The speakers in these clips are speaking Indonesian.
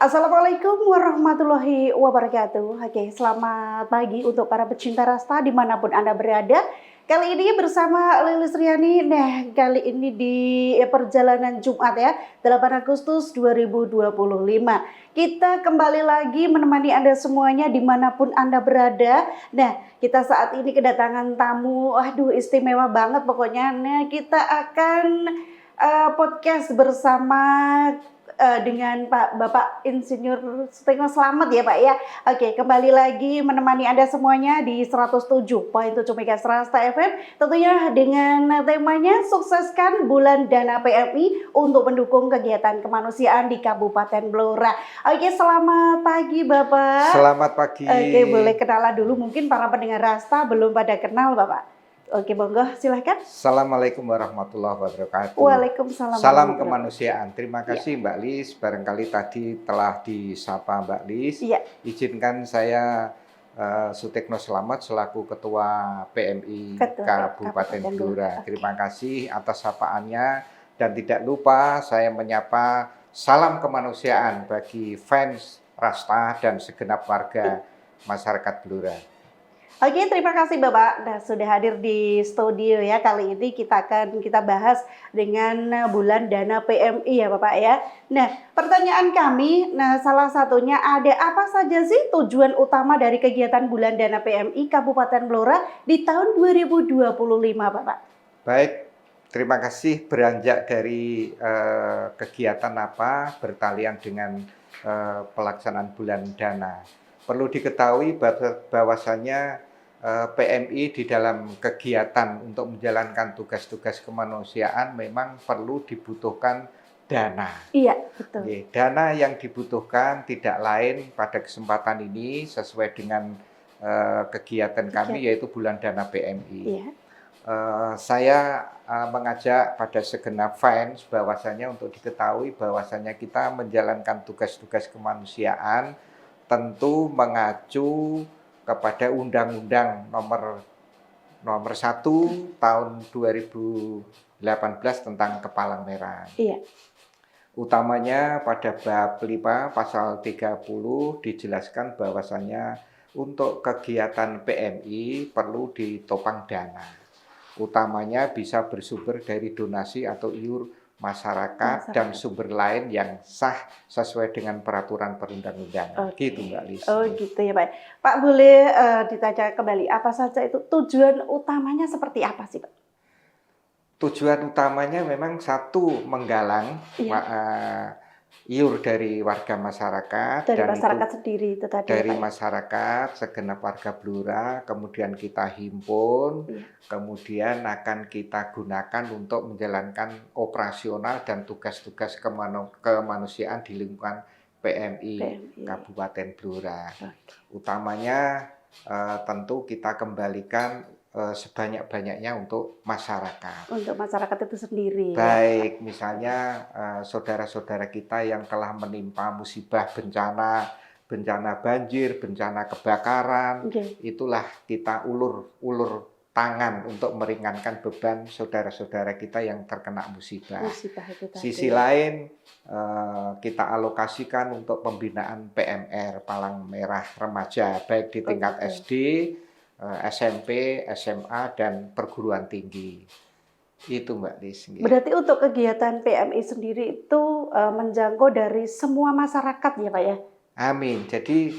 Assalamualaikum warahmatullahi wabarakatuh. Oke, selamat pagi untuk para pecinta rasta dimanapun Anda berada. Kali ini bersama Lilis Riani. Nah, kali ini di perjalanan Jumat ya, 8 Agustus 2025. Kita kembali lagi menemani Anda semuanya dimanapun Anda berada. Nah, kita saat ini kedatangan tamu, aduh istimewa banget pokoknya. Nah, kita akan podcast bersama dengan Bapak Insinyur Sutikno Slamet ya Pak ya. Oke, kembali lagi menemani Anda semuanya di 107.7 Megahertz Rasta FM. Tentunya dengan temanya sukseskan bulan dana PMI untuk mendukung kegiatan kemanusiaan di Kabupaten Blora. Oke, selamat pagi Bapak. Selamat pagi. Oke, boleh kenalan dulu, mungkin para pendengar Rasta belum pada kenal Bapak. Oke, monggo silahkan. Assalamualaikum warahmatullahi wabarakatuh. Waalaikumsalam. Salam kemanusiaan. Terima kasih Mbak Lis. Barangkali tadi telah disapa Mbak Lis. Iya. Izinkan saya Sutikno Slamet selaku Ketua PMI Kabupaten Blora. Terima kasih atas sapaannya dan tidak lupa saya menyapa salam kemanusiaan bagi fans Rasta dan segenap warga masyarakat Blora. Oke, terima kasih Bapak sudah hadir di studio ya. Kali ini kita bahas dengan bulan dana PMI ya Bapak ya. Nah, pertanyaan kami, salah satunya ada apa saja sih tujuan utama dari kegiatan bulan dana PMI Kabupaten Blora di tahun 2025 Bapak? Baik, terima kasih. Beranjak dari kegiatan apa bertalian dengan pelaksanaan bulan dana. Perlu diketahui bahwasanya PMI di dalam kegiatan untuk menjalankan tugas-tugas kemanusiaan memang perlu dibutuhkan dana. Iya, betul. Dana yang dibutuhkan tidak lain pada kesempatan ini sesuai dengan kegiatan kami yaitu bulan dana PMI. Iya. Saya mengajak pada segenap fans bahwasanya untuk diketahui bahwasanya kita menjalankan tugas-tugas kemanusiaan tentu mengacu kepada Undang-Undang nomor 1 tahun 2018 tentang Kepalang Merah. Iya. Utamanya pada bab 5 pasal 30 dijelaskan bahwasannya untuk kegiatan PMI perlu ditopang dana. Utamanya bisa bersumber dari donasi atau iur masyarakat dan sumber lain yang sah sesuai dengan peraturan perundang-undangan. Gitu Mbak Lis. Oh gitu ya Pak. Pak boleh ditanya kembali apa saja itu tujuan utamanya seperti apa sih Pak? Tujuan utamanya memang satu menggalang iur dari warga masyarakat dari masyarakat sendiri itu tadi dari ya, masyarakat segenap warga Blora, kemudian kita himpun, kemudian akan kita gunakan untuk menjalankan operasional dan tugas-tugas kemanusiaan di lingkungan PMI Kabupaten Blora. Utamanya tentu kita kembalikan sebanyak-banyaknya untuk masyarakat. Untuk masyarakat itu sendiri. Baik, misalnya saudara-saudara kita yang telah menimpa musibah bencana banjir, bencana kebakaran, itulah kita ulur tangan untuk meringankan beban saudara-saudara kita yang terkena musibah. Sisi lain kita alokasikan untuk pembinaan PMR Palang Merah Remaja, baik di tingkat SD, SMP, SMA, dan perguruan tinggi. Itu Mbak Lis. Berarti untuk kegiatan PMI sendiri itu menjangkau dari semua masyarakat ya Pak ya? Amin. Jadi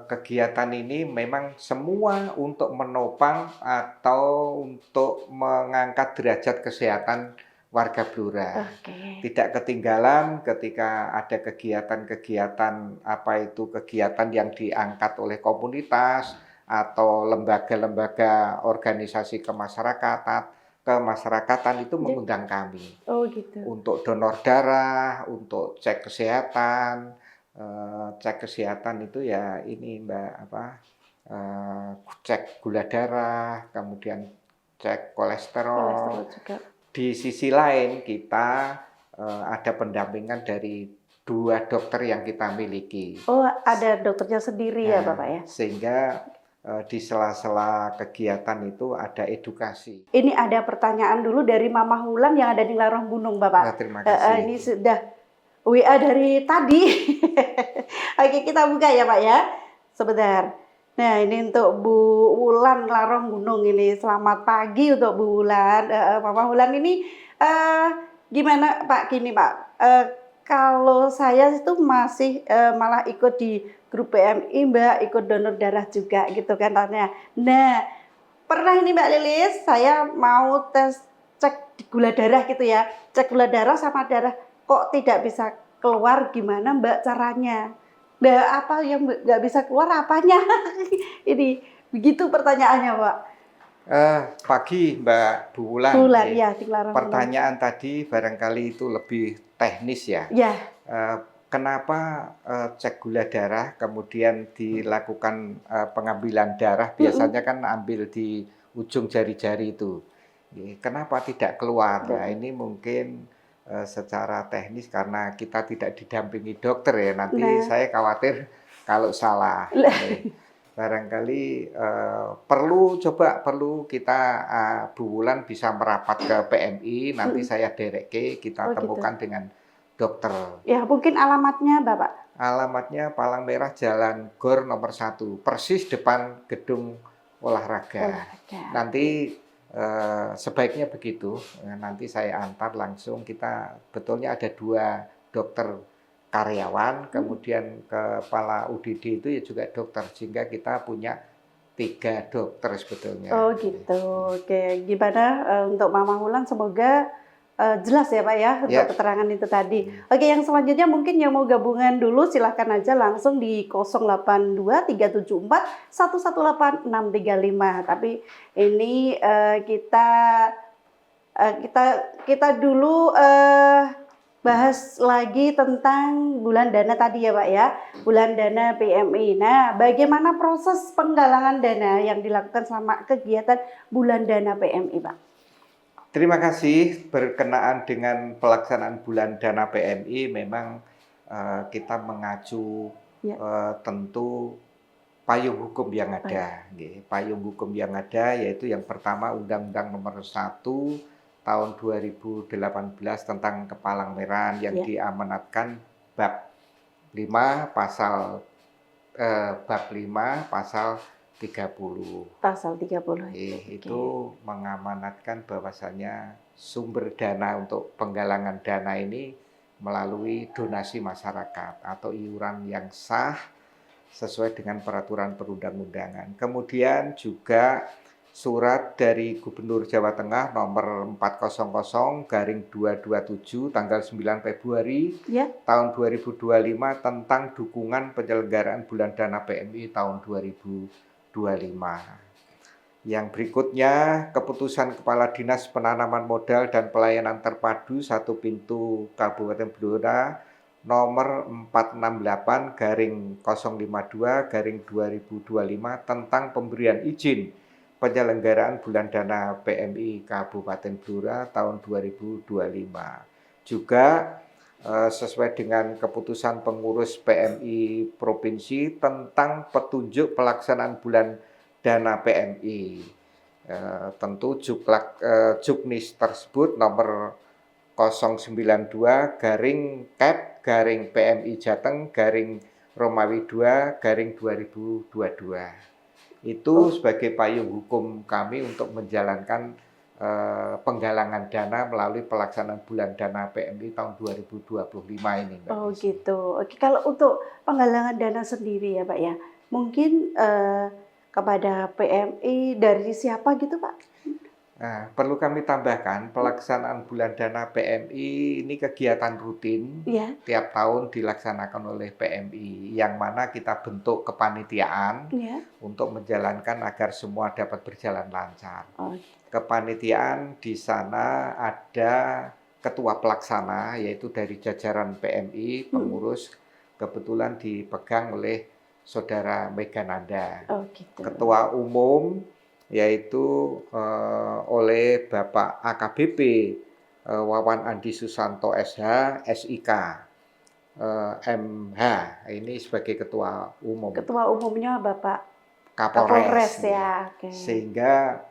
kegiatan ini memang semua untuk menopang atau untuk mengangkat derajat kesehatan warga Blora. Tidak ketinggalan ketika ada kegiatan-kegiatan kegiatan yang diangkat oleh komunitas atau lembaga-lembaga organisasi kemasyarakatan itu mengundang kami. Oh gitu. Untuk donor darah, untuk cek kesehatan. Cek kesehatan itu ya ini Mbak cek gula darah, kemudian cek kolesterol juga. Di sisi lain kita ada pendampingan dari 2 dokter yang kita miliki. Oh, ada dokternya sendiri ya Bapak ya? Sehingga di sela-sela kegiatan itu ada edukasi. Ini ada pertanyaan dulu dari Mama Hulan yang ada di Larang Gunung Bapak. Terima kasih. Ini sudah WA dari tadi. Oke, kita buka ya Pak ya. Sebentar. Nah, ini untuk Bu Wulan Larong Gunung ini. Selamat pagi untuk Bu Wulan. Mama Wulan ini gimana Pak? Gini Pak, kalau saya itu masih malah ikut di grup PMI Mbak, ikut donor darah juga gitu kan tanya. Nah, pernah ini Mbak Lilis, saya mau tes cek gula darah gitu ya. Cek gula darah sama darah kok tidak bisa keluar, gimana Mbak caranya? Nah, apa yang nggak bisa keluar apanya? Ini begitu pertanyaannya Pak. Pagi Mbak Bulan. Bulan ya, Bulan. Pertanyaan tadi barangkali itu lebih teknis ya. Ya. Kenapa cek gula darah kemudian dilakukan pengambilan darah, biasanya kan ambil di ujung jari-jari itu. Kenapa tidak keluar? Nah, ini mungkin secara teknis karena kita tidak didampingi dokter ya. Nanti saya khawatir kalau salah. Barangkali perlu kita Bu Wulan bisa merapat ke PMI, nanti saya dereke, kita temukan gitu dengan dokter. Ya, mungkin alamatnya Bapak? Alamatnya Palang Merah Jalan Gor nomor 1, persis depan gedung olahraga. Nanti sebaiknya begitu, nanti saya antar langsung. Kita betulnya ada 2 dokter karyawan, kemudian kepala UDD itu ya juga dokter, sehingga kita punya 3 dokter sebetulnya. Oh gitu, oke. Gimana untuk Mama Wulan, semoga jelas ya Pak ya untuk keterangan itu tadi. Oke, yang selanjutnya mungkin yang mau gabungan dulu silahkan aja langsung di 082 374 118 635. Tapi ini kita dulu bahas lagi tentang bulan dana tadi ya Pak ya, bulan dana PMI. Nah, bagaimana proses penggalangan dana yang dilakukan selama kegiatan bulan dana PMI Pak? Terima kasih. Berkenaan dengan pelaksanaan bulan dana PMI, memang kita mengacu tentu payung hukum yang ada. Payung hukum yang ada yaitu yang pertama Undang-Undang Nomor 1 tahun 2018 tentang Kepalang-Merah yang diamanatkan bab 5 pasal 30. Pasal 30. Itu mengamanatkan bahwasanya sumber dana untuk penggalangan dana ini melalui donasi masyarakat atau iuran yang sah sesuai dengan peraturan perundang-undangan. Kemudian juga surat dari Gubernur Jawa Tengah nomor 400/227 tanggal 9 Februari tahun 2025 tentang dukungan penyelenggaraan bulan dana PMI tahun 2025. Yang berikutnya, keputusan Kepala Dinas Penanaman Modal dan Pelayanan Terpadu 1 Pintu Kabupaten Blora nomor 468/052/2025 tentang pemberian izin penyelenggaraan bulan dana PMI Kabupaten Blora tahun 2025. Juga sesuai dengan keputusan pengurus PMI Provinsi tentang petunjuk pelaksanaan bulan dana PMI. Tentu Juknis tersebut nomor 092/PMI Jateng Romawi 2/2022. Itu sebagai payung hukum kami untuk menjalankan penggalangan dana melalui pelaksanaan bulan dana PMI tahun 2025 ini Mbak. Oh gitu. Oke, kalau untuk penggalangan dana sendiri ya Pak ya, mungkin kepada PMI dari siapa gitu Pak? Nah, perlu kami tambahkan, pelaksanaan bulan dana PMI ini kegiatan rutin tiap tahun dilaksanakan oleh PMI, yang mana kita bentuk kepanitiaan untuk menjalankan agar semua dapat berjalan lancar. Kepanitiaan di sana ada ketua pelaksana, yaitu dari jajaran PMI, pengurus kebetulan dipegang oleh Saudara Megananda. Ketua umum yaitu oleh Bapak AKBP Wawan Andi Susanto SH, SIK, MH. Ini sebagai ketua umum. Ketua umumnya Bapak Kapolres ya. Sehingga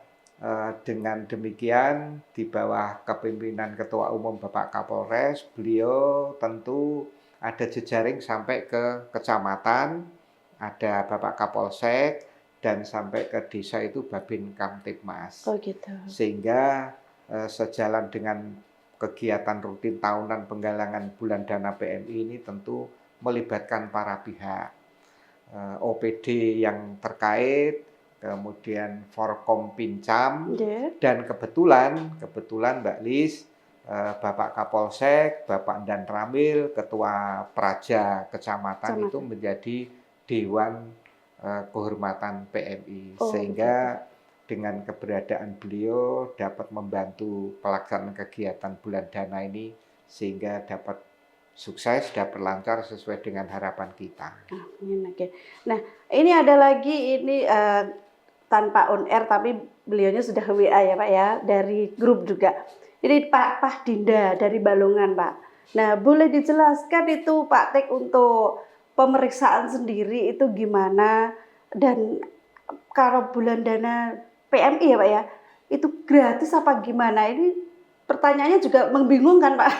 Dengan demikian di bawah kepemimpinan Ketua Umum Bapak Kapolres, beliau tentu ada jejaring sampai ke kecamatan, ada Bapak Kapolsek, dan sampai ke desa itu Babin Kamtibmas. Oh gitu. Sehingga sejalan dengan kegiatan rutin tahunan penggalangan bulan dana PMI ini tentu melibatkan para pihak, OPD yang terkait, kemudian Forkom Pincam, dan kebetulan Mbak Lis, Bapak Kapolsek, Bapak Dan Ramil, Ketua Praja Kecamatan itu menjadi Dewan Kehormatan PMI, sehingga dengan keberadaan beliau dapat membantu pelaksanaan kegiatan bulan dana ini sehingga dapat sukses, dapat lancar sesuai dengan harapan kita. Oke. Nah, ini ada lagi ini tanpa on air tapi beliaunya sudah WA ya Pak ya, dari grup juga. Ini Pak Dinda dari Balongan Pak. Nah, boleh dijelaskan itu Pak Tek untuk pemeriksaan sendiri itu gimana, dan kalau bulan dana PMI ya Pak ya, itu gratis apa gimana? Ini pertanyaannya juga membingungkan Pak.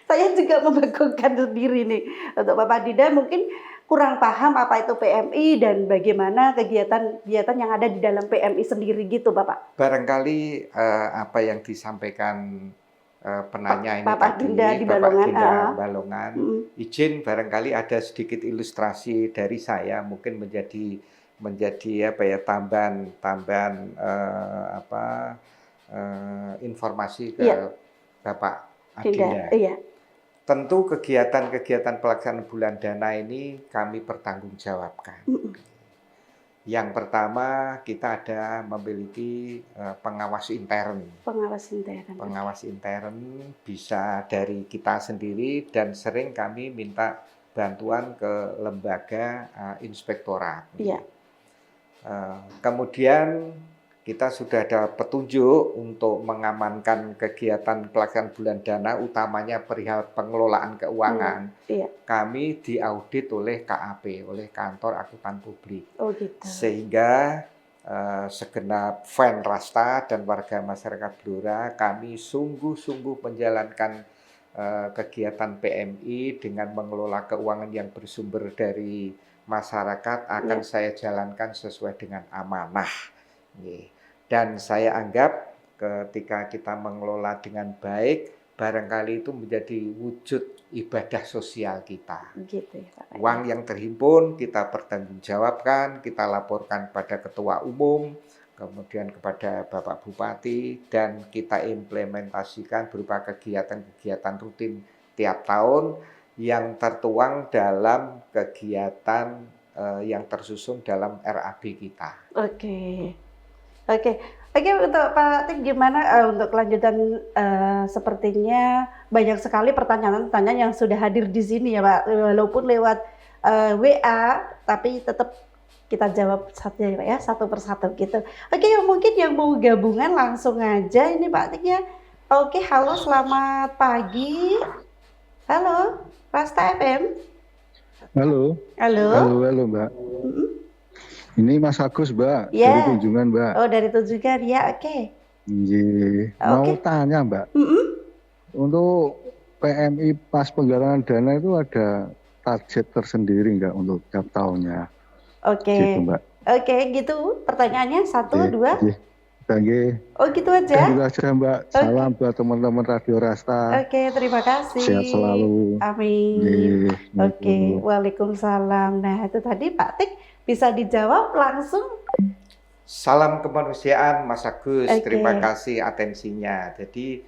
Saya juga membingungkan sendiri nih. Untuk Bapak Dinda mungkin kurang paham apa itu PMI dan bagaimana kegiatan-kegiatan yang ada di dalam PMI sendiri gitu Bapak. Barangkali apa yang disampaikan penanya ini Bapak tadi, Dinda di Bapak Balongan, Dinda Balongan, izin barangkali ada sedikit ilustrasi dari saya, mungkin menjadi apa ya, tambahan informasi ke Bapak Adinda. Iya. Tentu kegiatan-kegiatan pelaksanaan bulan dana ini kami pertanggungjawabkan. Yang pertama, kita ada memiliki pengawas intern. Pengawas intern bisa dari kita sendiri dan sering kami minta bantuan ke lembaga inspektorat. Iya. Kemudian kita sudah ada petunjuk untuk mengamankan kegiatan pelaksanaan bulan dana, utamanya perihal pengelolaan keuangan. Kami diaudit oleh KAP, oleh Kantor Akuntan Publik. Oh gitu. Sehingga segenap Venrasta dan warga masyarakat Blora, kami sungguh-sungguh menjalankan kegiatan PMI dengan mengelola keuangan yang bersumber dari masyarakat akan saya jalankan sesuai dengan amanah. Dan saya anggap ketika kita mengelola dengan baik, barangkali itu menjadi wujud ibadah sosial kita. Gitu ya, Pak. Uang yang terhimpun kita pertanggungjawabkan, kita laporkan pada Ketua Umum, kemudian kepada Bapak Bupati, dan kita implementasikan berupa kegiatan-kegiatan rutin tiap tahun yang tertuang dalam kegiatan yang tersusun dalam RAB kita. Oke, untuk Pak Tik gimana untuk kelanjutan, sepertinya banyak sekali pertanyaan-pertanyaan yang sudah hadir di sini ya Pak, walaupun lewat WA tapi tetap kita jawab saja ya Pak ya, satu persatu gitu. Oke, mungkin yang mau gabungan langsung aja ini Pak Tik ya. Oke, halo selamat pagi. Halo, Rasta FM. Halo Mbak. Ini Mas Agus, Mbak, dari Tunjungan, Mbak. Oh, dari Tunjungan, ya, oke. Mau tanya, Mbak. Untuk PMI pas penggalangan dana itu ada target tersendiri nggak untuk tiap tahunnya? Gitu, Mbak. Oke, gitu. Pertanyaannya 1, 2. Oh, gitu aja? Gitu aja, Mbak. Salam buat teman-teman Radio Rasta. Oke, terima kasih. Sehat selalu. Amin. Oke, waalaikumsalam. Nah, itu tadi Pak Tik. Bisa dijawab langsung. Salam kemanusiaan Mas Agus, terima kasih atensinya. Jadi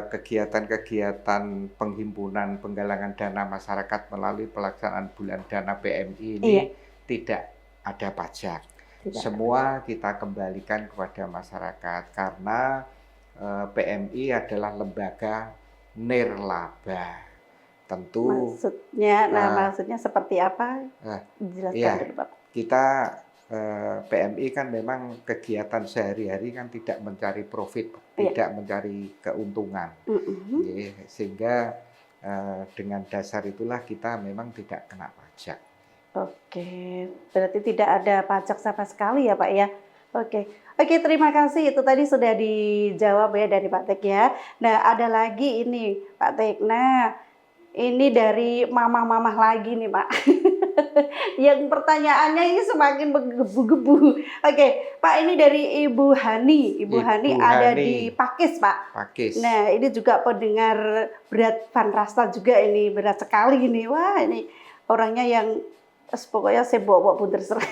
kegiatan-kegiatan penghimpunan penggalangan dana masyarakat melalui pelaksanaan bulan dana PMI ini tidak ada pajak. Semua kita kembalikan kepada masyarakat karena PMI adalah lembaga nirlaba. Tentu maksudnya seperti apa? Jelaskan dulu Pak. Kita PMI kan memang kegiatan sehari-hari kan tidak mencari profit, tidak mencari keuntungan, sehingga dengan dasar itulah kita memang tidak kena pajak. Oke, berarti tidak ada pajak sama sekali ya Pak ya Oke, oke, terima kasih. Itu tadi sudah dijawab ya dari Pak Tek ya. Nah, ada lagi ini Pak Tek. Nah, ini dari mamah-mamah lagi nih Pak. Yang pertanyaannya ini semakin menggebu-gebu. Oke, Pak, ini dari Ibu Hani. Ibu Hani ada di Pakis, Pak. Pakis. Nah, ini juga pendengar berat Van Rasta juga, ini berat sekali ini. Wah, ini orangnya yang pokoknya saya bawa-bawa pun terserah.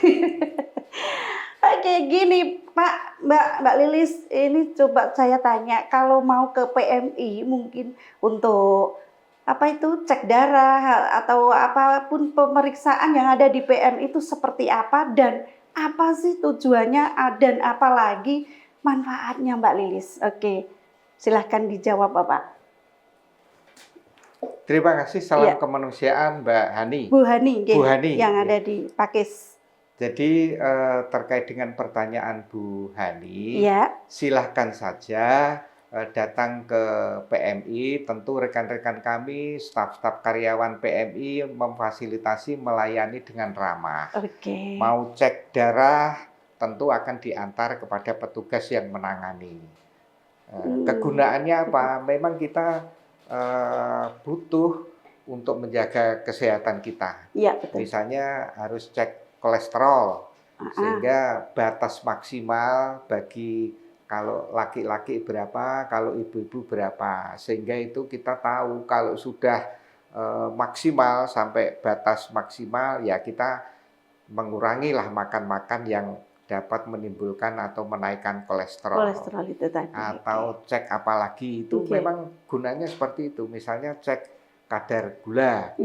Oke, gini Pak, Mbak Lilis, ini coba saya tanya, kalau mau ke PMI mungkin untuk apa itu cek darah atau apapun pemeriksaan yang ada di PMI itu seperti apa dan apa sih tujuannya dan apalagi manfaatnya Mbak Lilis? Oke, silahkan dijawab Bapak. Terima kasih, salam kemanusiaan Mbak Hani. Bu Hani, Bu Hani yang ada di Pakis. Jadi terkait dengan pertanyaan Bu Hani, silahkan saja datang ke PMI. Tentu rekan-rekan kami, staf-staf karyawan PMI memfasilitasi melayani dengan ramah. Mau cek darah, tentu akan diantar kepada petugas yang menangani. Kegunaannya apa? Memang kita butuh untuk menjaga kesehatan kita. Ya, betul. Misalnya harus cek kolesterol, sehingga batas maksimal bagi kalau laki-laki berapa, kalau ibu-ibu berapa, sehingga itu kita tahu kalau sudah maksimal sampai batas maksimal, ya kita mengurangilah makan-makan yang dapat menimbulkan atau menaikkan kolesterol. Kolesterol itu tadi. Atau cek apalagi itu memang gunanya seperti itu. Misalnya cek kadar gula.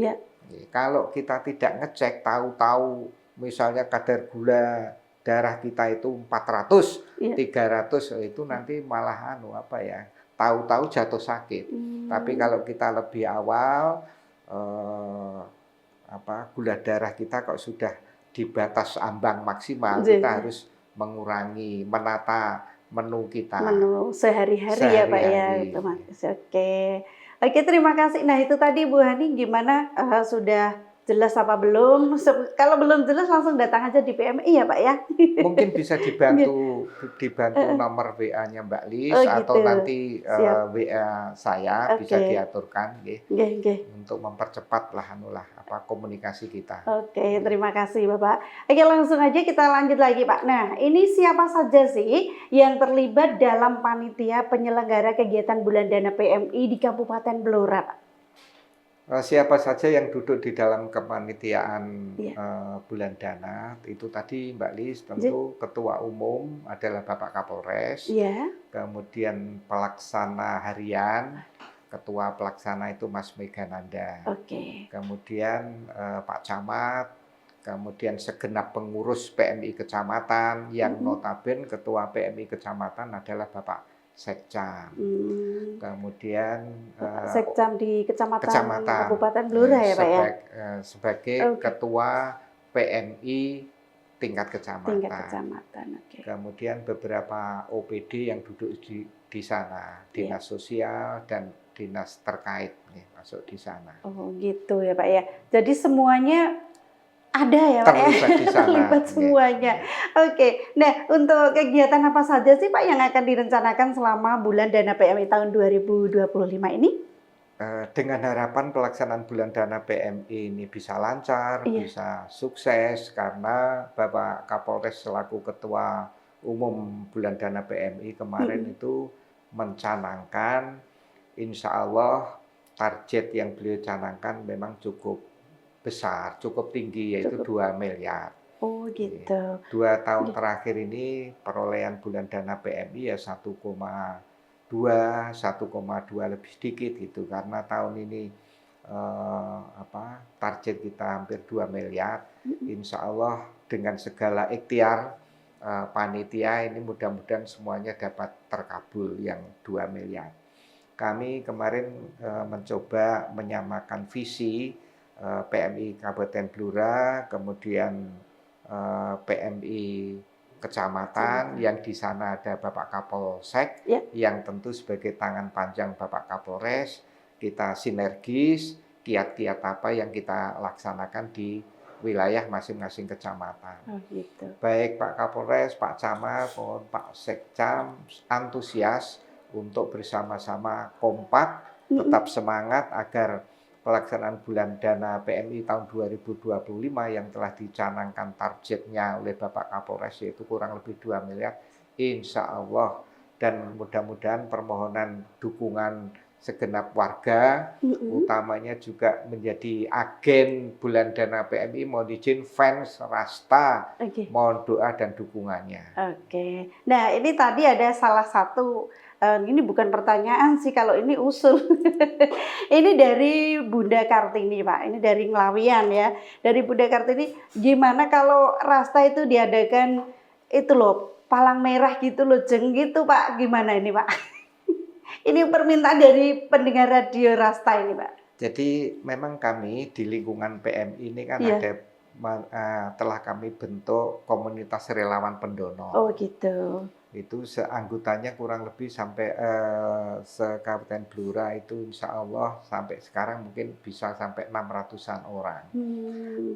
Kalau kita tidak ngecek, tahu-tahu misalnya kadar gula darah kita itu 400, 300, itu nanti malah tahu-tahu jatuh sakit. Tapi kalau kita lebih awal, gula darah kita kok sudah di batas ambang maksimal, kita harus mengurangi, menata menu kita. Menu sehari-hari ya Pak ya, otomatis. Oke, terima kasih. Nah itu tadi Bu Hani gimana, sudah jelas apa belum? Kalau belum jelas langsung datang aja di PMI ya Pak ya. Mungkin bisa dibantu nomor WA-nya Mbak Lis atau nanti WA saya bisa diaturkan untuk mempercepat komunikasi kita. Oke, terima kasih Bapak. Oke, langsung aja kita lanjut lagi Pak. Nah, ini siapa saja sih yang terlibat dalam panitia penyelenggara kegiatan bulan dana PMI di Kabupaten Blora Pak? Siapa saja yang duduk di dalam kepanitiaan bulan dana itu tadi Mbak Lis, tentu ketua umum adalah Bapak Kapolres, kemudian pelaksana harian, ketua pelaksana itu Mas Megananda, kemudian Pak Camat, kemudian segenap pengurus PMI kecamatan yang notabene ketua PMI kecamatan adalah Bapak Sekcam. Kemudian Sekcam di kecamatan Kabupaten Blora ya Pak ya? Sebagai ketua PMI tingkat kecamatan. Kemudian beberapa OPD yang duduk di sana, dinas sosial dan dinas terkait masuk di sana. Oh gitu ya Pak ya. Jadi semuanya ada ya Pak ya? Terlibat semuanya. Oke, nah untuk kegiatan apa saja sih Pak yang akan direncanakan selama bulan dana PMI tahun 2025 ini? Dengan harapan pelaksanaan bulan dana PMI ini bisa lancar, bisa sukses, karena Bapak Kapolres selaku Ketua Umum bulan dana PMI kemarin itu mencanangkan, insya Allah target yang beliau canangkan memang cukup besar, cukup tinggi, yaitu 2 miliar. Oh gitu. 2 tahun terakhir ini perolehan bulan dana PMI ya 1,2 lebih sedikit gitu, karena tahun ini target kita hampir 2 miliar. Insya Allah dengan segala ikhtiar panitia ini mudah-mudahan semuanya dapat terkabul yang 2 miliar. Kami kemarin mencoba menyamakan visi PMI Kabupaten Blora, kemudian PMI kecamatan yang di sana ada Bapak Kapolsek yang tentu sebagai tangan panjang Bapak Kapolres, kita sinergis kiat-kiat apa yang kita laksanakan di wilayah masing-masing kecamatan. Oh, gitu. Baik Pak Kapolres, Pak Camat, maupun Pak Sekcam antusias untuk bersama-sama kompak, tetap semangat agar pelaksanaan bulan dana PMI tahun 2025 yang telah dicanangkan targetnya oleh Bapak Kapolres yaitu kurang lebih 2 miliar, insya Allah. Dan mudah-mudahan permohonan dukungan segenap warga, utamanya juga menjadi agen bulan dana PMI, mohon izin fans Rasta, mohon doa dan dukungannya. Oke. Nah, ini tadi ada salah satu, ini bukan pertanyaan sih, kalau ini usul. Ini dari Bunda Kartini, Pak. Ini dari Nglawian ya. Dari Bunda Kartini, gimana kalau Rasta itu diadakan itu loh, palang merah gitu loh, jeng gitu Pak. Gimana ini Pak? Ini permintaan dari pendengar radio Rasta ini Pak. Jadi memang kami di lingkungan PMI ini kan ada telah kami bentuk komunitas relawan pendonor. Oh gitu. Itu seanggotanya kurang lebih sampai se-Kabupaten Blora itu insya Allah sampai sekarang mungkin bisa sampai 600-an orang.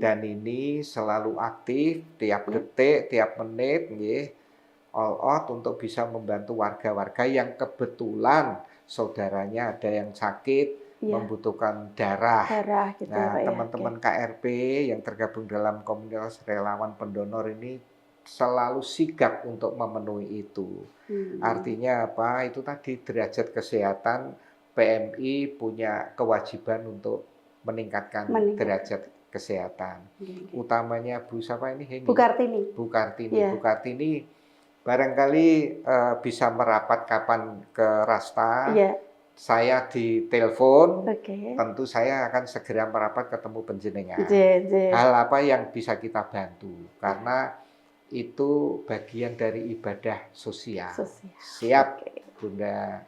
Dan ini selalu aktif tiap detik, tiap menit, all out untuk bisa membantu warga-warga yang kebetulan saudaranya ada yang sakit, membutuhkan darah. Gitu, nah, teman-teman KRP yang tergabung dalam komunitas relawan pendonor ini selalu sigap untuk memenuhi itu. Artinya apa? Itu tadi derajat kesehatan PMI punya kewajiban untuk meningkatkan derajat kesehatan. Utamanya Bu siapa ini? Bu Kartini. Bu Kartini. Bu Kartini barangkali bisa merapat kapan ke Rasta. Saya ditelepon, tentu saya akan segera merapat ketemu penjenengan. Hal apa yang bisa kita bantu? Karena itu bagian dari ibadah sosial. Siap, Bunda.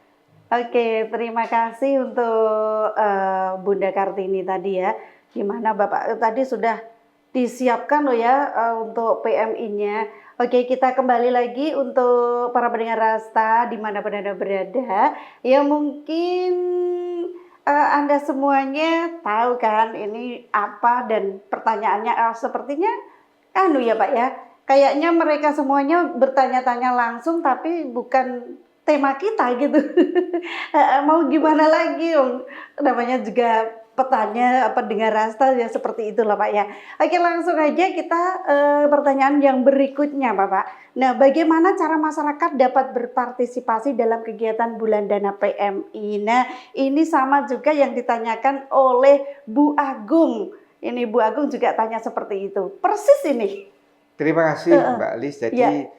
Oke, terima kasih untuk Bunda Kartini tadi ya. Gimana Bapak tadi sudah disiapkan loh ya untuk PMI-nya. Oke, kita kembali lagi untuk para pendengar Rasta dimanapun Anda berada. Ya mungkin Anda semuanya tahu kan ini apa dan pertanyaannya sepertinya ya Pak ya. Kayaknya mereka semuanya bertanya-tanya langsung tapi bukan tema kita gitu. Mau gimana lagi namanya juga petanya pendengar Rasta ya seperti itulah Pak ya. Oke, langsung aja kita pertanyaan yang berikutnya Bapak. Nah, bagaimana cara masyarakat dapat berpartisipasi dalam kegiatan bulan dana PMI? Nah, ini sama juga yang ditanyakan oleh Bu Agung. Ini Bu Agung juga tanya seperti itu. Persis ini. Terima kasih Mbak Lis. Jadi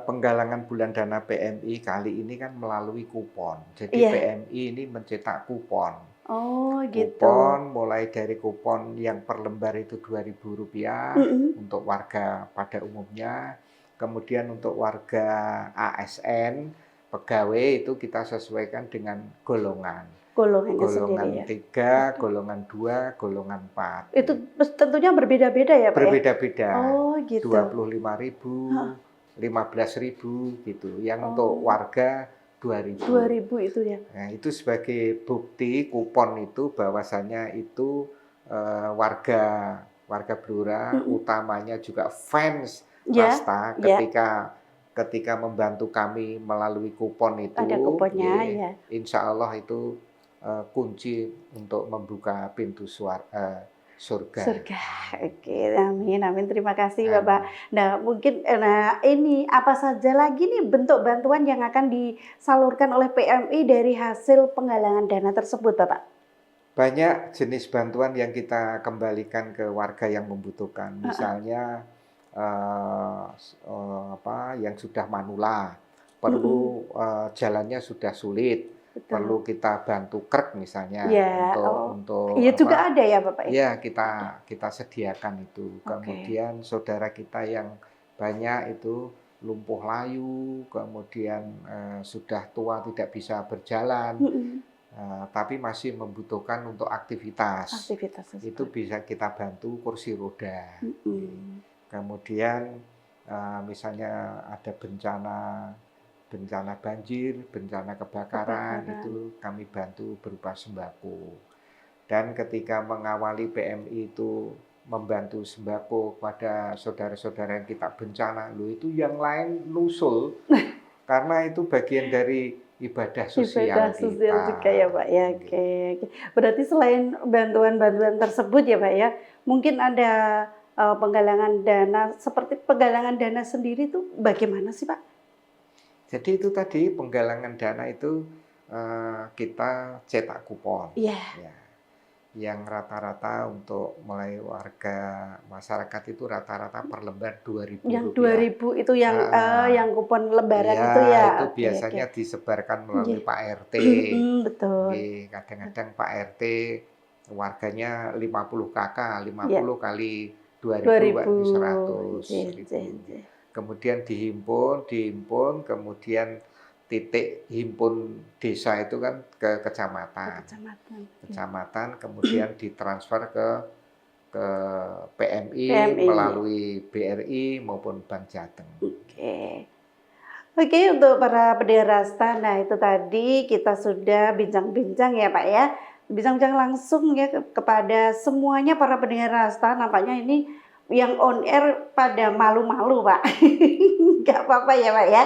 penggalangan bulan dana PMI kali ini kan melalui kupon. Jadi PMI ini mencetak kupon. Oh gitu. Kupon mulai dari kupon yang per lembar itu Rp2.000 untuk warga pada umumnya. Kemudian untuk warga ASN, pegawai itu kita sesuaikan dengan golongan. Golongan 3, golongan 2, golongan 4. Itu tentunya berbeda-beda ya Pak? Berbeda-beda. Oh gitu. 25.000, 15.000 gitu. Yang untuk warga 2.000 itu ya. Nah, itu sebagai bukti kupon itu bahwasannya itu warga Blora utamanya juga fans Rasta ketika membantu kami melalui kupon itu. Ada kuponnya ya. Insya Allah itu kunci untuk membuka pintu surga. Oke, amin. Terima kasih Bapak. Nah, mungkin ini apa saja lagi nih bentuk bantuan yang akan disalurkan oleh PMI dari hasil penggalangan dana tersebut, Bapak? Banyak jenis bantuan yang kita kembalikan ke warga yang membutuhkan. Misalnya yang sudah manula, perlu jalannya sudah sulit. Betul. Perlu kita bantu krek misalnya untuk juga ada ya Bapak? Iya, kita sediakan itu. Kemudian saudara kita yang banyak itu lumpuh layu, kemudian sudah tua tidak bisa berjalan, tapi masih membutuhkan untuk aktivitas. Itu bisa kita bantu kursi roda. Kemudian misalnya ada bencana banjir, bencana kebakaran, itu kami bantu berupa sembako. Dan ketika mengawali PMI itu membantu sembako kepada saudara-saudara yang kita bencana, loh itu yang lain nusul karena itu bagian dari ibadah sosial kita. Juga ya Pak ya. Oke. Berarti selain bantuan-bantuan tersebut ya Pak ya, mungkin ada penggalangan dana, seperti penggalangan dana sendiri itu bagaimana sih Pak? Jadi itu tadi penggalangan dana itu kita cetak kupon. Iya. Ya. Yang rata-rata untuk mulai warga masyarakat itu rata-rata per lembar Rp2.000. Yang 2.000 itu yang kupon lebaran itu ya. Itu biasanya disebarkan melalui Pak RT. Betul. Kadang-kadang Pak RT warganya 50 KK, 50 kali 2.000 100. Kemudian dihimpun, kemudian titik himpun desa itu kan ke kecamatan, kemudian ditransfer ke PMI melalui BRI maupun Bank Jateng. Oke, untuk para pendengar Rasta, nah itu tadi kita sudah bincang-bincang ya Pak ya, bincang-bincang langsung ya kepada semuanya para pendengar Rasta. Nampaknya ini yang on air pada malu-malu Pak. Gak apa-apa ya Pak ya.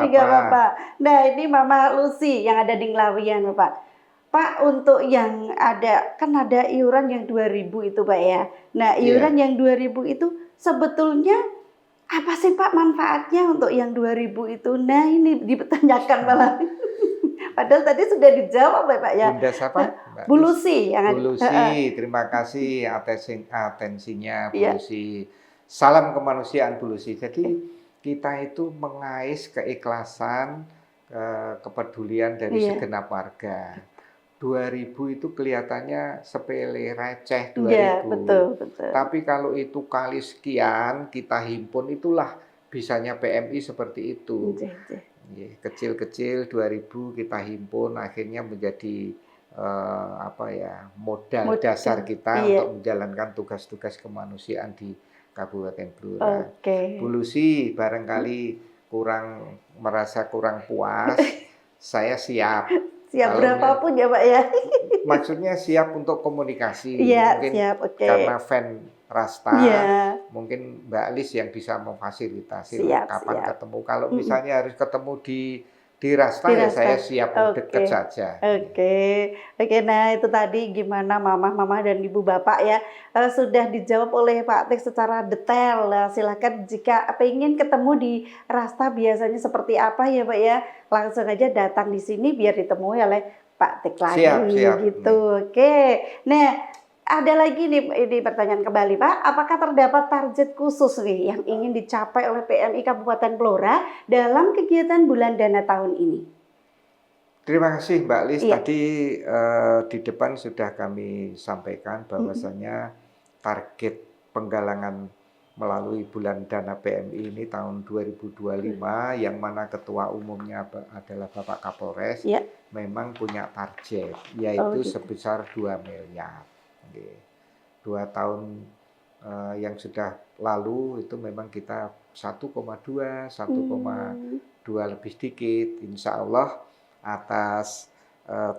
Gak apa-apa. Nah ini Mama Lucy yang ada di Nglawian Pak. Pak, untuk yang ada, kan ada iuran yang 2.000 itu Pak ya. Nah iuran yang 2.000 itu sebetulnya apa sih Pak manfaatnya untuk yang 2.000 itu? Nah ini dipertanyakan malah. Padahal tadi sudah dijawab ya Pak ya. Bunda siapa? Bu Lucy. Bu Lucy, terima kasih atensinya Bu Lucy. Salam kemanusiaan Bu Lucy. Jadi kita itu mengais keikhlasan, kepedulian dari segenap warga. 2.000 itu kelihatannya sepele, receh 2.000. Iya, betul. Tapi kalau itu kali sekian kita himpun, itulah bisanya PMI seperti itu. Kecil-kecil 2.000 kita himpun, akhirnya menjadi modal dasar kita untuk menjalankan tugas-tugas kemanusiaan di Kabupaten Blora. Bu Lucy barangkali merasa kurang puas, saya siap. Siap berapapun ya Pak ya. Maksudnya siap untuk komunikasi. Mungkin siap. Karena fan Rasta, mungkin Mbak Lis yang bisa memfasilitasi kapan ketemu. Kalau misalnya harus ketemu di Rasta, ya saya siap dekat saja. Oke. Nah itu tadi gimana mama dan ibu bapak ya sudah dijawab oleh Pak Tik secara detail. Silakan jika ingin ketemu di Rasta biasanya seperti apa ya Pak ya, langsung aja datang di sini biar ditemui oleh Pak Tik lagi. Siap. Gitu. Oke. Nah ada lagi nih ini pertanyaan kembali Pak, apakah terdapat target khusus nih yang ingin dicapai oleh PMI Kabupaten Blora dalam kegiatan Bulan Dana tahun ini? Terima kasih Mbak Lis. Tadi di depan sudah kami sampaikan bahwasanya target penggalangan melalui Bulan Dana PMI ini tahun 2025 yang mana ketua umumnya adalah Bapak Kapolres memang punya target yaitu sebesar 2 miliar. 2 tahun yang sudah lalu itu memang kita 1,2 lebih sedikit. Insya Allah atas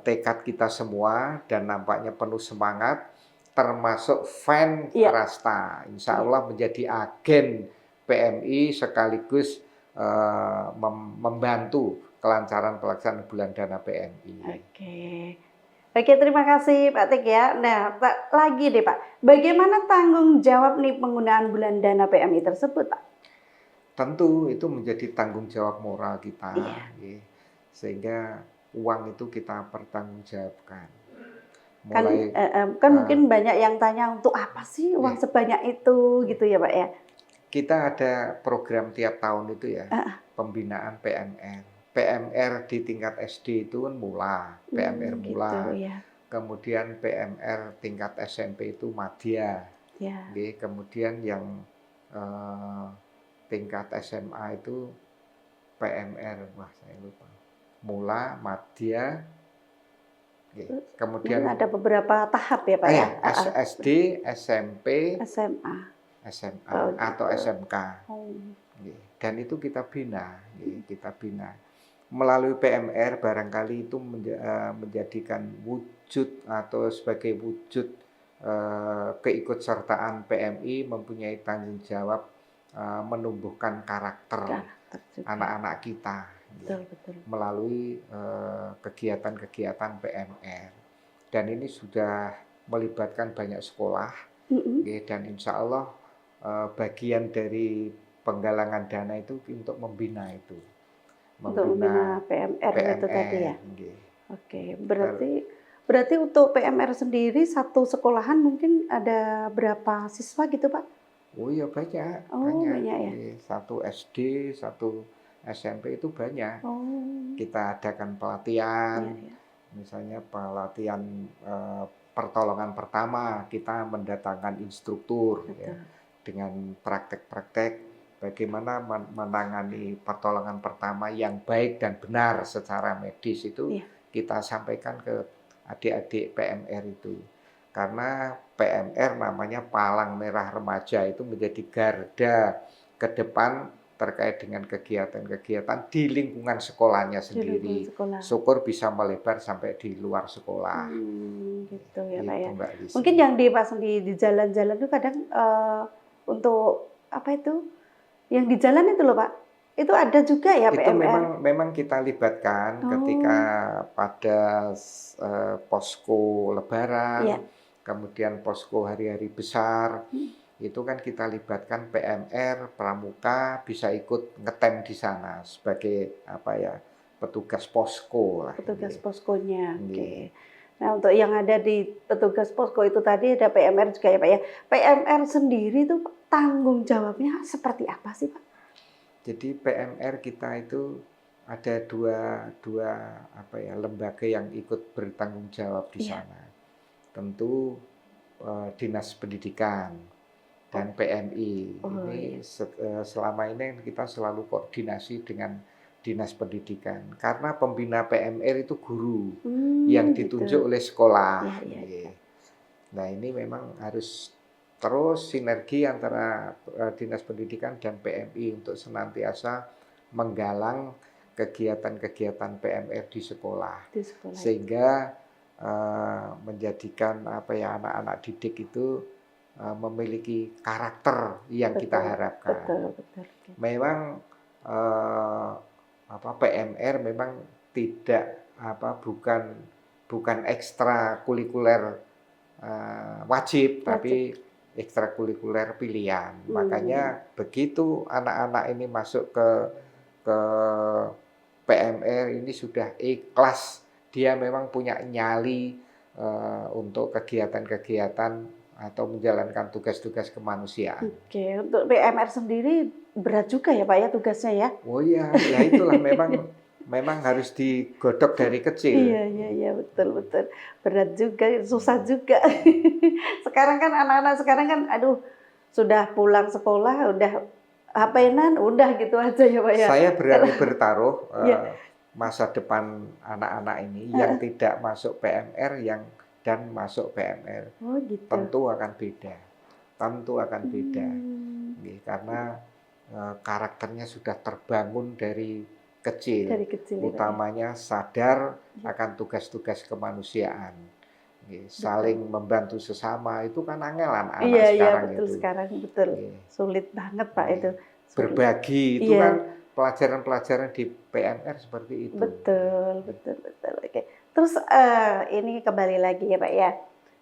tekad kita semua dan nampaknya penuh semangat termasuk fan Rasta. Insya Allah menjadi agen PMI sekaligus membantu kelancaran pelaksanaan Bulan Dana PMI. Oke, terima kasih Pak Tik ya. Nah, lagi deh Pak, bagaimana tanggung jawab nih penggunaan Bulan Dana PMI tersebut Pak? Tentu itu menjadi tanggung jawab moral kita, sehingga uang itu kita pertanggungjawabkan. Mungkin banyak yang tanya untuk apa sih uang sebanyak itu gitu ya Pak ya? Kita ada program tiap tahun itu ya, pembinaan PMR. PMR di tingkat SD itu kan mula, PMR mula. Kemudian PMR tingkat SMP itu madya. Kemudian yang tingkat SMA itu PMR, saya lupa. Mula, madya. Kemudian ada beberapa tahap ya Pak ya? SD, SMP, SMA atau SMK. Dan itu kita bina. Melalui PMR barangkali itu menjadikan wujud atau sebagai wujud keikutsertaan PMI mempunyai tanggung jawab menumbuhkan karakter anak-anak kita melalui kegiatan-kegiatan PMR. Dan ini sudah melibatkan banyak sekolah, dan insya Allah bagian dari penggalangan dana itu untuk membina itu. Untuk membina PMR itu tadi ya? Oke, berarti untuk PMR sendiri satu sekolahan mungkin ada berapa siswa gitu Pak? Oh iya banyak. Banyak ya? Satu SD, satu SMP itu banyak. Kita adakan pelatihan, misalnya pelatihan pertolongan pertama, kita mendatangkan instruktur ya, dengan praktek-praktek bagaimana menangani pertolongan pertama yang baik dan benar secara medis itu kita sampaikan ke adik-adik PMR itu. Karena PMR namanya Palang Merah Remaja itu menjadi garda ke depan terkait dengan kegiatan-kegiatan di lingkungan sekolahnya sendiri. Syukur bisa melebar sampai di luar sekolah. Gitu ya Pak ya. Mungkin yang dipasang di jalan-jalan itu kadang untuk apa itu? Yang di jalan itu loh Pak. Itu ada juga ya itu PMR? Memang kita libatkan ketika pada posko Lebaran, kemudian posko hari-hari besar. Itu kan kita libatkan PMR, Pramuka bisa ikut ngetem di sana sebagai petugas posko lah. Petugas poskonya. Oke. Nah, untuk yang ada di petugas posko itu tadi ada PMR juga ya Pak ya. PMR sendiri itu tanggung jawabnya seperti apa sih Pak? Jadi PMR kita itu ada dua lembaga yang ikut bertanggung jawab di sana. Tentu Dinas Pendidikan dan PMI. Selama ini kita selalu koordinasi dengan Dinas Pendidikan karena pembina PMR itu guru yang ditunjuk oleh sekolah. Nah, ini memang harus terus sinergi antara Dinas Pendidikan dan PMI untuk senantiasa menggalang kegiatan-kegiatan PMR di sekolah. Sehingga menjadikan anak-anak didik itu memiliki karakter yang kita harapkan. Memang PMR memang tidak bukan ekstra kulikuler wajib, tapi ekstrakurikuler pilihan. Makanya begitu anak-anak ini masuk ke PMR ini sudah ikhlas, dia memang punya nyali untuk kegiatan-kegiatan atau menjalankan tugas-tugas kemanusiaan. Oke, untuk PMR sendiri berat juga ya Pak ya tugasnya ya? Oh iya, ya itulah memang harus digodok dari kecil. Iya, betul. Berat juga, susah juga. Sekarang kan anak-anak sekarang kan sudah pulang sekolah, udah HP-an, udah gitu aja ya Pak ya. Saya berani bertaruh masa depan anak-anak ini yang tidak masuk PMR dan masuk PMR. Gitu. Tentu akan beda. Karena karakternya sudah terbangun dari kecil, utamanya sadar akan tugas-tugas kemanusiaan, saling membantu sesama, itu kan angelan anak sekarang betul, itu. Sekarang betul, sulit banget Pak itu. Berbagi itu kan pelajaran-pelajaran di PMR seperti itu. Betul. Oke. Terus ini kembali lagi ya Pak ya.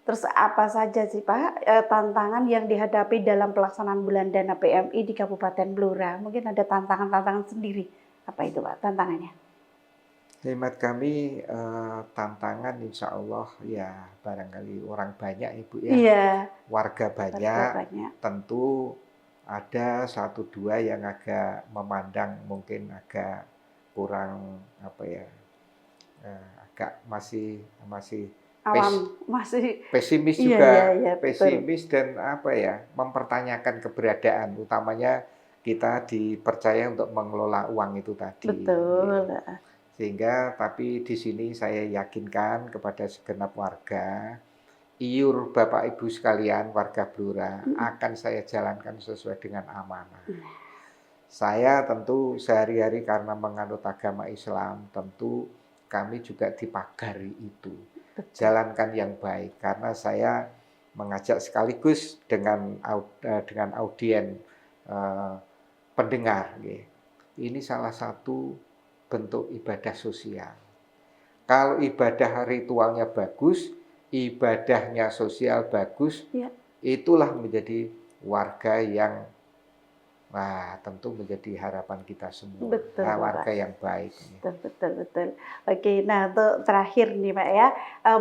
Terus apa saja sih Pak tantangan yang dihadapi dalam pelaksanaan bulan dana PMI di Kabupaten Blora? Mungkin ada tantangan-tantangan sendiri. Apa itu Pak tantangannya? Hemat kami tantangan insya Allah ya barangkali orang banyak Ibu ya, warga banyak, tentu ada 1-2 yang agak memandang mungkin agak kurang agak masih awam, masih pesimis juga, pesimis dan mempertanyakan keberadaan, utamanya kita dipercaya untuk mengelola uang itu tadi. Betul. Sehingga tapi di sini saya yakinkan kepada segenap warga, iur Bapak Ibu sekalian warga Blora akan saya jalankan sesuai dengan amanah. Saya tentu sehari-hari karena menganut agama Islam, tentu kami juga dipagari itu. Jalankan yang baik karena saya mengajak sekaligus dengan audien pendengar. Ini salah satu bentuk ibadah sosial. Kalau ibadah ritualnya bagus, ibadahnya sosial bagus, itulah menjadi warga yang tentu menjadi harapan kita semua. Betul, warga Pak. yang baik. Betul. Oke, nah untuk terakhir nih Pak ya,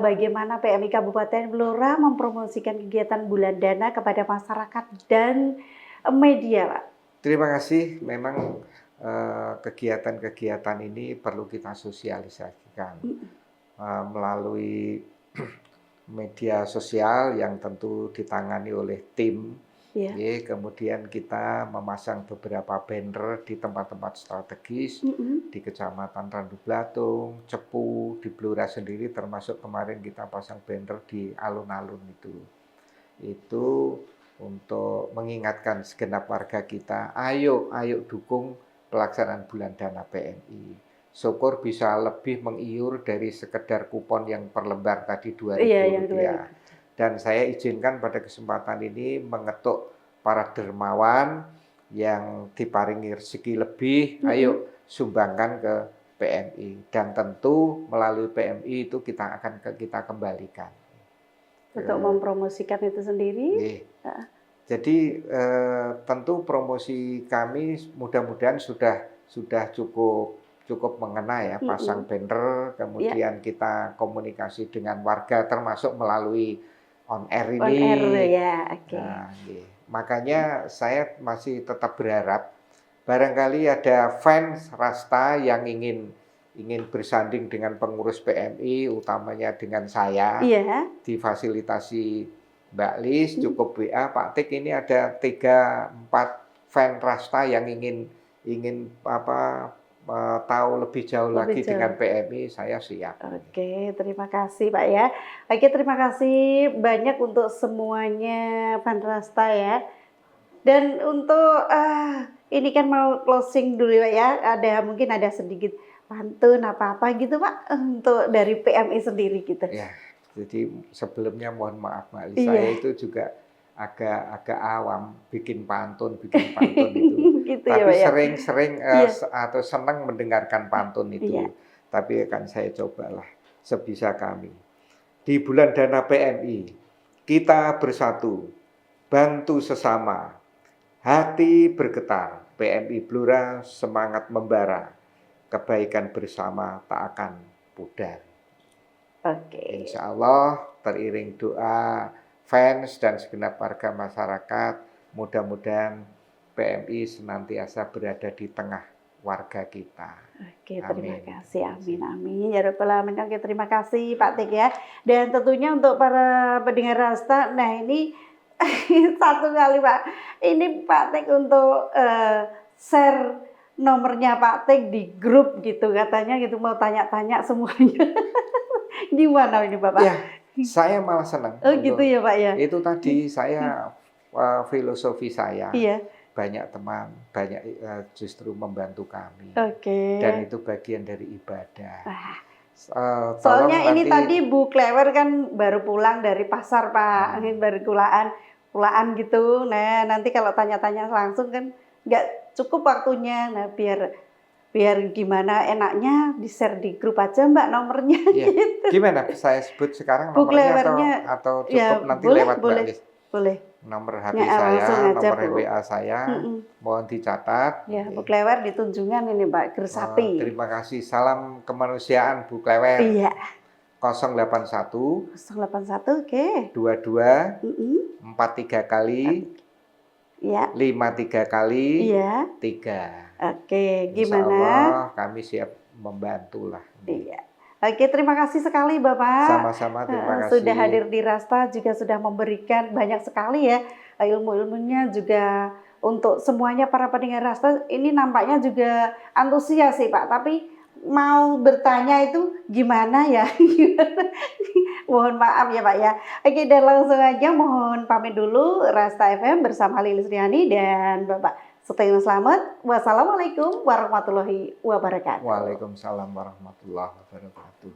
bagaimana PMI Kabupaten Blora mempromosikan kegiatan Bulan Dana kepada masyarakat dan media, Pak? Terima kasih. Memang kegiatan-kegiatan ini perlu kita sosialisasikan melalui media sosial yang tentu ditangani oleh tim. Kemudian kita memasang beberapa banner di tempat-tempat strategis di Kecamatan Randu Blatung, Cepu, di Blora sendiri, termasuk kemarin kita pasang banner di alun-alun itu. Itu untuk mengingatkan segenap warga kita, ayo dukung pelaksanaan Bulan Dana PMI. Syukur bisa lebih mengiur dari sekedar kupon yang per lembar tadi Rp2.000. Dan saya izinkan pada kesempatan ini mengetuk para dermawan yang diparingi rezeki lebih, ayo sumbangkan ke PMI. Dan tentu melalui PMI itu kita akan kita kembalikan. Untuk mempromosikan itu sendiri? Jadi tentu promosi kami mudah-mudahan sudah cukup mengena ya, pasang banner, kemudian kita komunikasi dengan warga termasuk melalui on air ini. Makanya saya masih tetap berharap barangkali ada fans Rasta yang ingin bersanding dengan pengurus PMI, utamanya dengan saya, difasilitasi Mbak Lis, cukup WA, Pak Tik, ini ada 3-4 fans Rasta yang ingin tahu lebih jauh lagi dengan PMI, saya siap. Oke, terima kasih Pak ya. Oke, terima kasih banyak untuk semuanya Van Rasta ya. Dan untuk ini kan mau closing dulu Pak ya. Mungkin ada sedikit pantun apa-apa gitu Pak untuk dari PMI sendiri gitu. Ya, jadi sebelumnya mohon maaf Mbak Lis, saya itu juga agak awam bikin pantun itu. Gitu. Tapi sering atau senang mendengarkan pantun itu. Tapi akan saya cobalah sebisa kami. Di Bulan Dana PMI, kita bersatu, bantu sesama, hati bergetar, PMI Blora semangat membara, kebaikan bersama tak akan pudar. Insya Allah teriring doa fans dan segenap warga masyarakat, mudah-mudahan PMI senantiasa berada di tengah warga kita. Oke, terima kasih. Amin. Ya Rabbal Alamin. Oke, terima kasih Pak Tik ya. Dan tentunya untuk para pendengar Rasta, nah ini satu kali Pak. Ini Pak Tik untuk share nomornya Pak Tik di grup gitu katanya gitu, mau tanya-tanya semuanya. Gimana ini Bapak? Ya, saya malah senang. Gitu ya Pak ya. Itu tadi saya filosofi saya. Banyak teman, justru membantu kami. Dan itu bagian dari ibadah. Soalnya ini tadi Bu Klewer kan baru pulang dari pasar Pak, baru kulaan gitu. Nah nanti kalau tanya-tanya langsung kan nggak cukup waktunya. Nah biar gimana enaknya di-share di grup aja Mbak nomornya. Gitu. Gimana? Saya sebut sekarang nomornya atau cukup nanti lewat Mbak Lis? Boleh. Nomor HP saya, nomor WA saya, mohon dicatat. Ya, Bu Klewer di Tunjungan ini Mbak, Gersapi. Terima kasih. Salam kemanusiaan Bu Klewer. 081 oke. 22 43 kali 53 kali 3. Oke, gimana? Insya Allah kami siap membantu lah. Oke, terima kasih sekali Bapak. Sama-sama, terima kasih. Sudah hadir di Rasta, juga sudah memberikan banyak sekali ya ilmu-ilmunya juga untuk semuanya para pendengar Rasta. Ini nampaknya juga antusias sih Pak, tapi mau bertanya itu gimana ya? Mohon maaf ya Pak ya. Oke, dan langsung aja mohon pamit dulu Rasta FM bersama Lilis Riani dan Bapak Stay selamat. Wassalamualaikum warahmatullahi wabarakatuh. Waalaikumsalam warahmatullahi wabarakatuh.